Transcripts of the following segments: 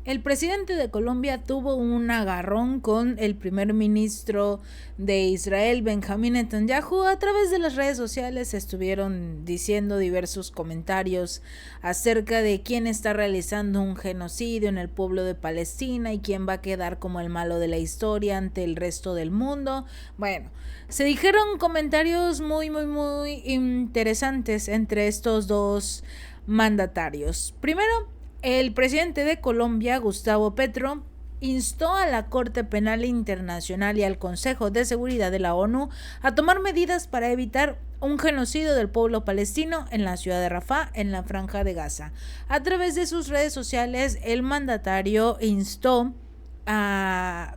El presidente de Colombia tuvo un agarrón con el primer ministro de Israel, Benjamín Netanyahu. A través de las redes sociales estuvieron diciendo diversos comentarios acerca de quién está realizando un genocidio en el pueblo de Palestina y quién va a quedar como el malo de la historia ante el resto del mundo. Bueno, se dijeron comentarios muy interesantes entre estos dos mandatarios. Primero, el presidente de Colombia, Gustavo Petro, instó a la Corte Penal Internacional y al Consejo de Seguridad de la ONU a tomar medidas para evitar un genocidio del pueblo palestino en la ciudad de Rafah, en la Franja de Gaza. A través de sus redes sociales, el mandatario instó a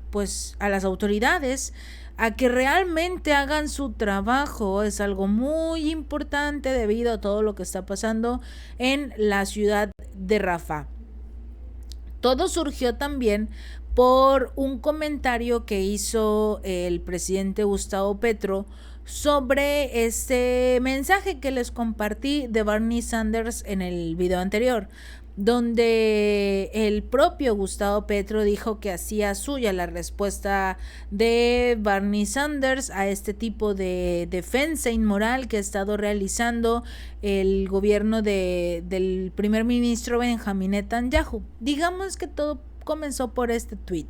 las autoridades a que realmente hagan su trabajo. Es algo muy importante debido a todo lo que está pasando en la ciudad de Rafah. Todo surgió también por un comentario que hizo el presidente Gustavo Petro sobre este mensaje que les compartí de Bernie Sanders en el video anterior, donde el propio Gustavo Petro dijo que hacía suya la respuesta de Bernie Sanders a este tipo de defensa inmoral que ha estado realizando el gobierno del primer ministro Benjamín Netanyahu. Digamos que todo comenzó por este tweet.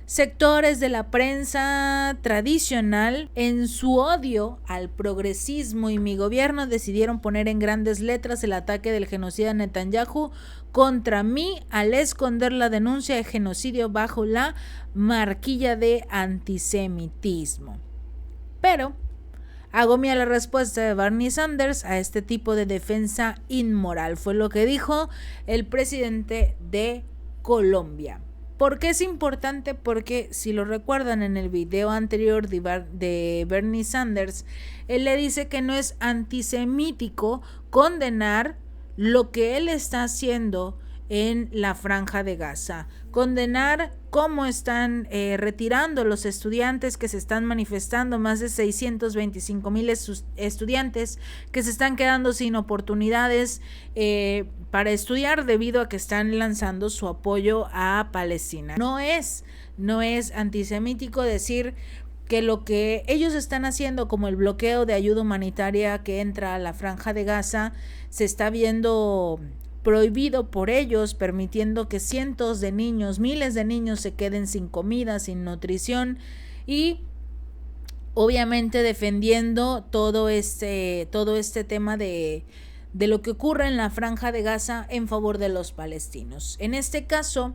Sectores de la prensa tradicional, en su odio al progresismo y mi gobierno, decidieron poner en grandes letras el ataque del genocida Netanyahu contra mí al esconder la denuncia de genocidio bajo la marquilla de antisemitismo. Pero hago mía la respuesta de Bernie Sanders a este tipo de defensa inmoral. Fue lo que dijo el presidente de Colombia. ¿Por qué es importante? Porque si lo recuerdan en el video anterior de Bernie Sanders, él le dice que no es antisemítico condenar lo que él está haciendo en la Franja de Gaza, condenar cómo están retirando los estudiantes que se están manifestando, más de 625,000 estudiantes que se están quedando sin oportunidades para estudiar debido a que están lanzando su apoyo a Palestina. No es antisemítico decir que lo que ellos están haciendo, como el bloqueo de ayuda humanitaria que entra a la Franja de Gaza, se está viendo prohibido por ellos, permitiendo que cientos de niños, miles de niños se queden sin comida, sin nutrición y obviamente defendiendo todo este tema de lo que ocurre en la Franja de Gaza en favor de los palestinos. En este caso,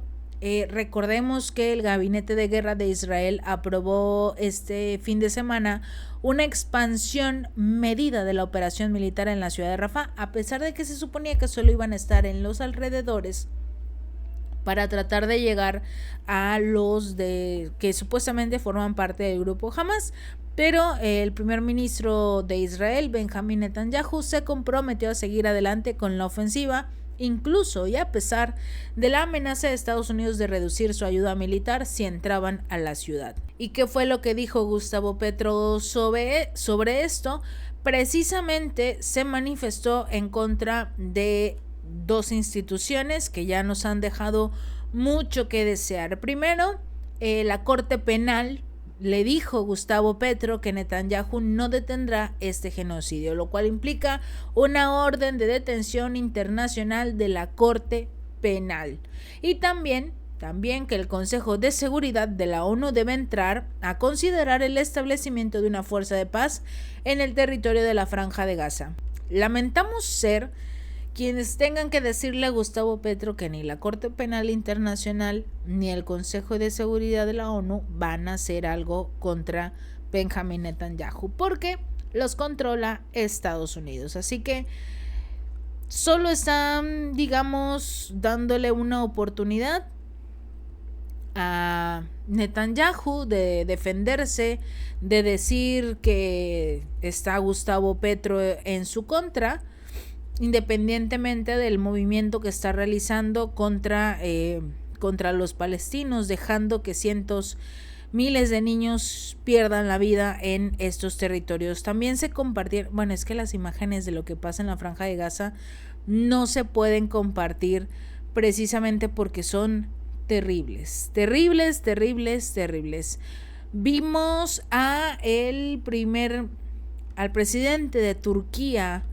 recordemos que el Gabinete de Guerra de Israel aprobó este fin de semana una expansión medida de la operación militar en la ciudad de Rafah, a pesar de que se suponía que solo iban a estar en los alrededores para tratar de llegar a los que supuestamente forman parte del grupo Hamas. Pero el primer ministro de Israel, Benjamín Netanyahu, se comprometió a seguir adelante con la ofensiva, incluso y a pesar de la amenaza de Estados Unidos de reducir su ayuda militar si entraban a la ciudad. ¿Y qué fue lo que dijo Gustavo Petro sobre esto? Precisamente se manifestó en contra de dos instituciones que ya nos han dejado mucho que desear. Primero, la Corte Penal le dijo Gustavo Petro que Netanyahu no detendrá este genocidio, lo cual implica una orden de detención internacional de la Corte Penal. Y también que el Consejo de Seguridad de la ONU debe entrar a considerar el establecimiento de una fuerza de paz en el territorio de la Franja de Gaza. Lamentamos ser quienes tengan que decirle a Gustavo Petro que ni la Corte Penal Internacional ni el Consejo de Seguridad de la ONU van a hacer algo contra Benjamín Netanyahu, porque los controla Estados Unidos. Así que solo están, digamos, dándole una oportunidad a Netanyahu de defenderse, de decir que está Gustavo Petro en su contra, independientemente del movimiento que está realizando contra los palestinos, dejando que miles de niños pierdan la vida en estos territorios. También se compartieron, es que las imágenes de lo que pasa en la Franja de Gaza no se pueden compartir precisamente porque son terribles, terribles, terribles, terribles. Vimos al presidente de Turquía,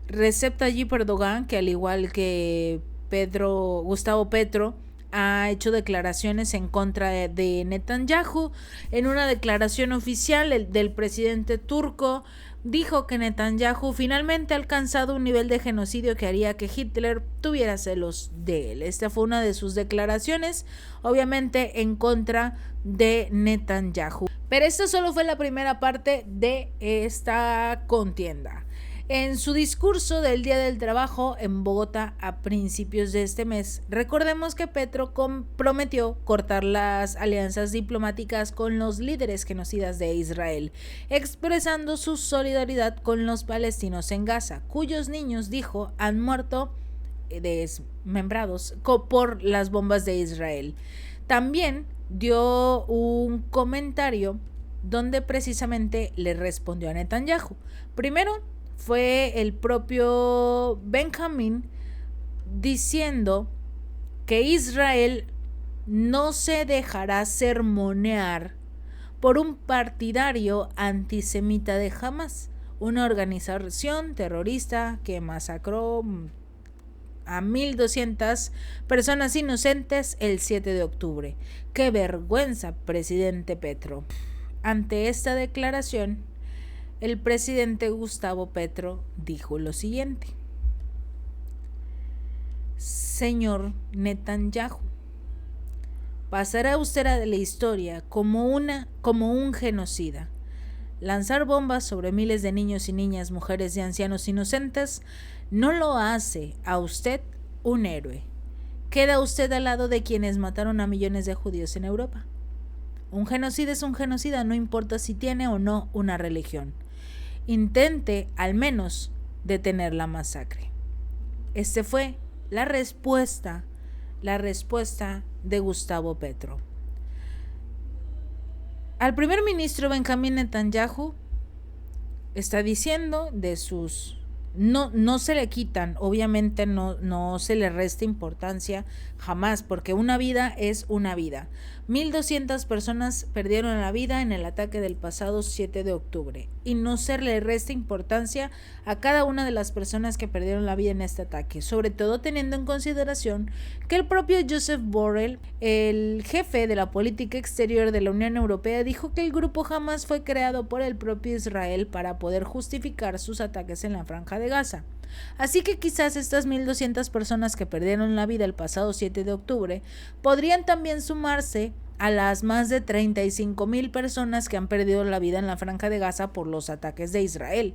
Recep Tayyip Erdogan, que al igual que Gustavo Petro, ha hecho declaraciones en contra de Netanyahu. En una declaración oficial del presidente turco dijo que Netanyahu finalmente ha alcanzado un nivel de genocidio que haría que Hitler tuviera celos de él. Esta fue una de sus declaraciones, obviamente en contra de Netanyahu. Pero esta solo fue la primera parte de esta contienda. En su discurso del Día del Trabajo en Bogotá a principios de este mes, recordemos que Petro prometió cortar las alianzas diplomáticas con los líderes genocidas de Israel, expresando su solidaridad con los palestinos en Gaza, cuyos niños, dijo, han muerto desmembrados por las bombas de Israel. También dio un comentario donde precisamente le respondió a Netanyahu. Primero, fue el propio Benjamín diciendo que Israel no se dejará sermonear por un partidario antisemita de Hamas, una organización terrorista que masacró a 1,200 personas inocentes el 7 de octubre. ¡Qué vergüenza, presidente Petro! Ante esta declaración, el presidente Gustavo Petro dijo lo siguiente: señor Netanyahu, pasará usted a la historia como un genocida. Lanzar bombas sobre miles de niños y niñas, mujeres y ancianos inocentes no lo hace a usted un héroe. Queda usted al lado de quienes mataron a millones de judíos en Europa. Un genocida es un genocida, no importa si tiene o no una religión. Intente al menos detener la masacre. Esta fue la respuesta de Gustavo Petro. Al primer ministro Benjamín Netanyahu está diciendo de sus... No se le quitan, obviamente no se le resta importancia jamás, porque una vida es una vida. 1,200 personas perdieron la vida en el ataque del pasado 7 de octubre y no se le resta importancia a cada una de las personas que perdieron la vida en este ataque, sobre todo teniendo en consideración que el propio Joseph Borrell, el jefe de la política exterior de la Unión Europea, dijo que el grupo Hamas fue creado por el propio Israel para poder justificar sus ataques en la Franja de Gaza. Así que quizás estas 1,200 personas que perdieron la vida el pasado 7 de octubre podrían también sumarse a las más de 35,000 personas que han perdido la vida en la Franja de Gaza por los ataques de Israel.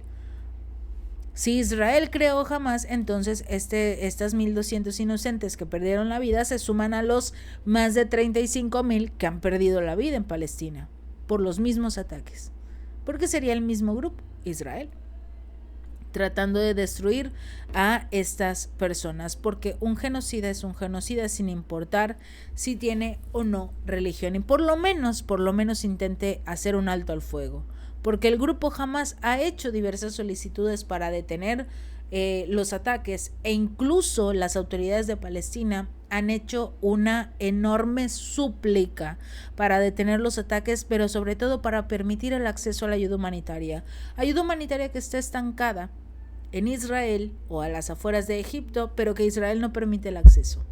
Si Israel creó Hamas, entonces estas 1,200 inocentes que perdieron la vida se suman a los más de 35,000 que han perdido la vida en Palestina por los mismos ataques, porque sería el mismo grupo, Israel, tratando de destruir a estas personas, porque un genocida es un genocida sin importar si tiene o no religión, y por lo menos intente hacer un alto al fuego, porque el grupo Hamas ha hecho diversas solicitudes para detener los ataques, e incluso las autoridades de Palestina han hecho una enorme súplica para detener los ataques, pero sobre todo para permitir el acceso a la ayuda humanitaria que está estancada en Israel o a las afueras de Egipto, pero que Israel no permite el acceso.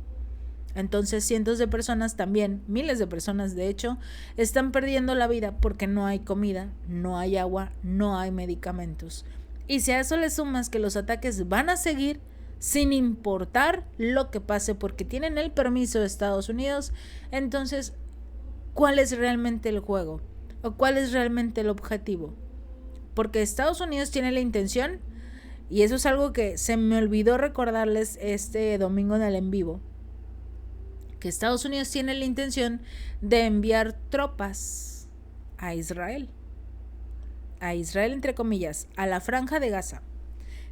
Entonces cientos de personas, también miles de personas de hecho, están perdiendo la vida porque no hay comida, no hay agua, no hay medicamentos. Y si a eso le sumas que los ataques van a seguir sin importar lo que pase porque tienen el permiso de Estados Unidos, entonces, ¿cuál es realmente el juego? ¿O cuál es realmente el objetivo? Porque Estados Unidos tiene la intención, y eso es algo que se me olvidó recordarles este domingo en el en vivo, que Estados Unidos tiene la intención de enviar tropas a Israel entre comillas, a la Franja de Gaza.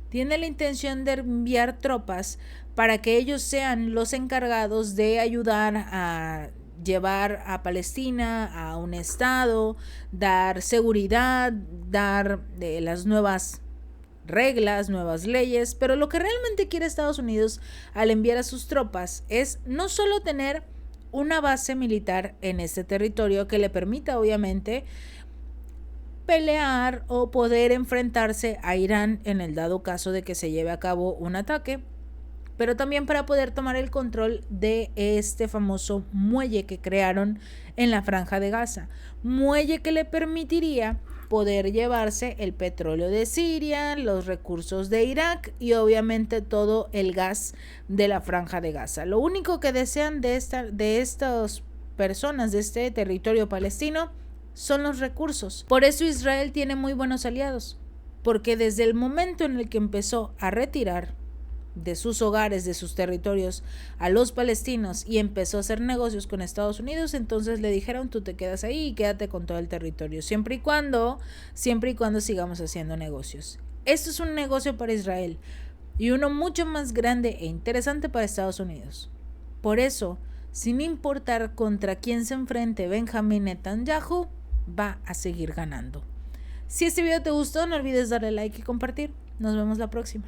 Tiene la intención de enviar tropas para que ellos sean los encargados de ayudar a llevar a Palestina a un estado, dar seguridad, dar las nuevas reglas, nuevas leyes, pero lo que realmente quiere Estados Unidos al enviar a sus tropas es no solo tener una base militar en este territorio que le permita obviamente pelear o poder enfrentarse a Irán en el dado caso de que se lleve a cabo un ataque, pero también para poder tomar el control de este famoso muelle que crearon en la Franja de Gaza, muelle que le permitiría poder llevarse el petróleo de Siria, los recursos de Irak y obviamente todo el gas de la Franja de Gaza. Lo único que desean de estas personas de este territorio palestino son los recursos. Por eso Israel tiene muy buenos aliados, porque desde el momento en el que empezó a retirar de sus hogares, de sus territorios a los palestinos y empezó a hacer negocios con Estados Unidos, entonces le dijeron tú te quedas ahí y quédate con todo el territorio, siempre y cuando sigamos haciendo negocios. Esto es un negocio para Israel y uno mucho más grande e interesante para Estados Unidos. Por eso, sin importar contra quién se enfrente Benjamín Netanyahu, va a seguir ganando. Si este video te gustó, no olvides darle like y compartir. Nos vemos la próxima.